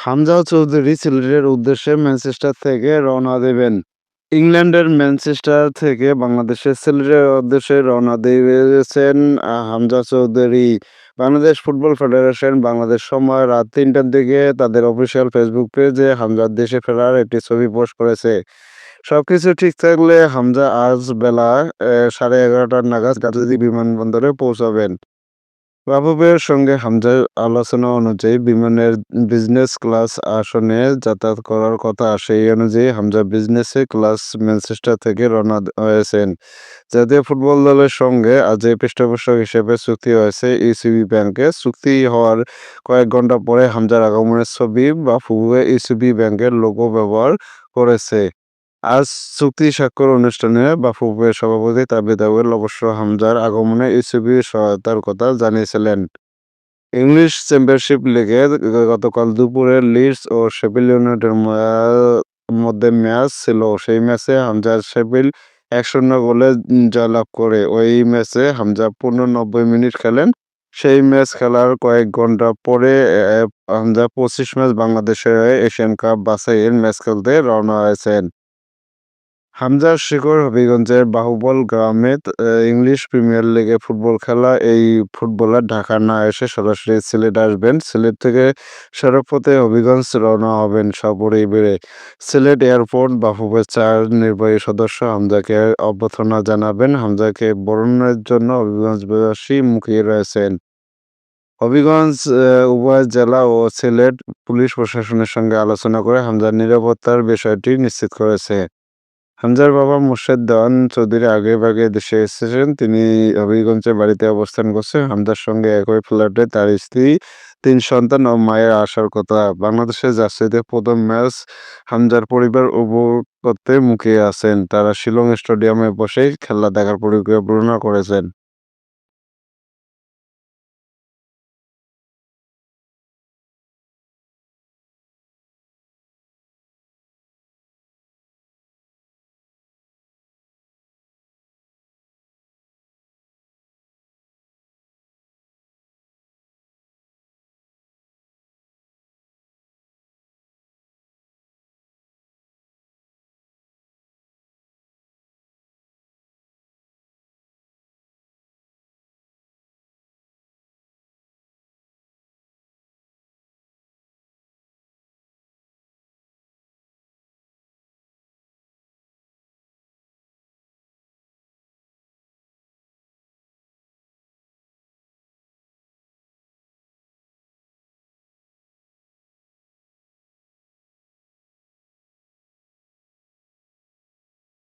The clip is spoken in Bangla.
হামজা চৌধুরী সিলেটের উদ্দেশ্যে ম্যানচেস্টার থেকে রওনা দেবেন। ইংল্যান্ডের ম্যানচেস্টার থেকে বাংলাদেশের সিলেটের উদ্দেশ্যে রওনা দিয়েছেন হামজা চৌধুরী। বাংলাদেশ ফুটবল ফেডারেশন বাংলাদেশ সময় রাত ৩টার দিকে তাদের অফিসিয়াল ফেসবুক পেজে হামজার দেশে ফেরার একটি ছবি পোস্ট করেছে। সবকিছু ঠিক থাকলে হামজা আজ বেলা 11:30 নাগাদ গাজীপুর বিমানবন্দরে পৌঁছাবেন। বাফুফের সঙ্গে হামজার আলোচনা অনুযায়ী বিমানের বিজনেস ক্লাস আসনে যাতায়াত করার কথা। সেই অনুযায়ী হামজা বিজনেস ক্লাস ম্যানচেস্টার থেকে রওনা হয়েছেন। জাতীয় ফুটবল দলের সঙ্গে আজই পৃষ্ঠপোষক হিসেবে চুক্তি হয়েছে ইসিবি ব্যাংকের। চুক্তি হওয়ার কয়েক ঘণ্টা পরে হামজার আগমনের ছবি বাফুফে ইসিবি ব্যাংকের লোগো ব্যবহার করেছে। আজ চুক্তি স্বাক্ষর অনুষ্ঠানে বাফুফের সভাপতি তাবিথ আউয়াল অবশ্য হামজার আগমনে ইসিবির সহায়তার কথা জানিয়েছিলেন। ইংলিশ চ্যাম্পিয়নশিপ লিগে গতকাল দুপুরে লিডস ও শেফিল্ড ইউনাইটেডের মধ্যে ম্যাচ ছিল। সেই ম্যাচে হামজা শেফিল্ড ১-০ গোলে জয়লাভ করে। ওই ম্যাচে হামজা পূর্ণ ৯০ মিনিট খেলেন। সেই ম্যাচ খেলার কয়েক ঘণ্টা পরে হামজা ২৫ ম্যাচ বাংলাদেশের হয়ে এশিয়ান কাপ বাছাইয়ের ম্যাচ খেলতে রওনা হয়েছেন। হামজার শিকড় হবিগঞ্জের বাহুবল গ্রামে। ইংলিশ প্রিমিয়ার লিগে ফুটবল খেলা এই ফুটবলার ঢাকা না এসে সরাসরি সিলেট আসবেন। সিলেট থেকে সড়কপথে হবিগঞ্জ রওনা হবেন সপরিবারে। সিলেট এয়ারপোর্ট বাফুফের ৪ নির্বাহী সদস্য হামজাকে অভ্যর্থনা জানাবেন। হামজাকে বরণের জন্য হবিগঞ্জবাসী মুখিয়ে রয়েছেন। হবিগঞ্জ উভয় জেলা ও সিলেট পুলিশ প্রশাসনের সঙ্গে আলোচনা করে হামজার নিরাপত্তার বিষয়টি নিশ্চিত করেছে। হামজার বাবা মোর্শেদ দেওয়ান চৌধুরী আগেভাগে দেশে এসেছেন। তিনি হবিগঞ্জের বাড়িতে অবস্থান করছেন। হামজার সঙ্গে একই ফ্ল্যাটে তার স্ত্রী, ৩ সন্তান ও মায়ের আসার কথা। বাংলাদেশের জার্সিতে প্রথম ম্যাচ হামজার পরিবার উপভোগ করতে মুখিয়ে আছেন। তারা শিলং স্টেডিয়ামে বসেই খেলা দেখার পরিকল্পনা করেছেন।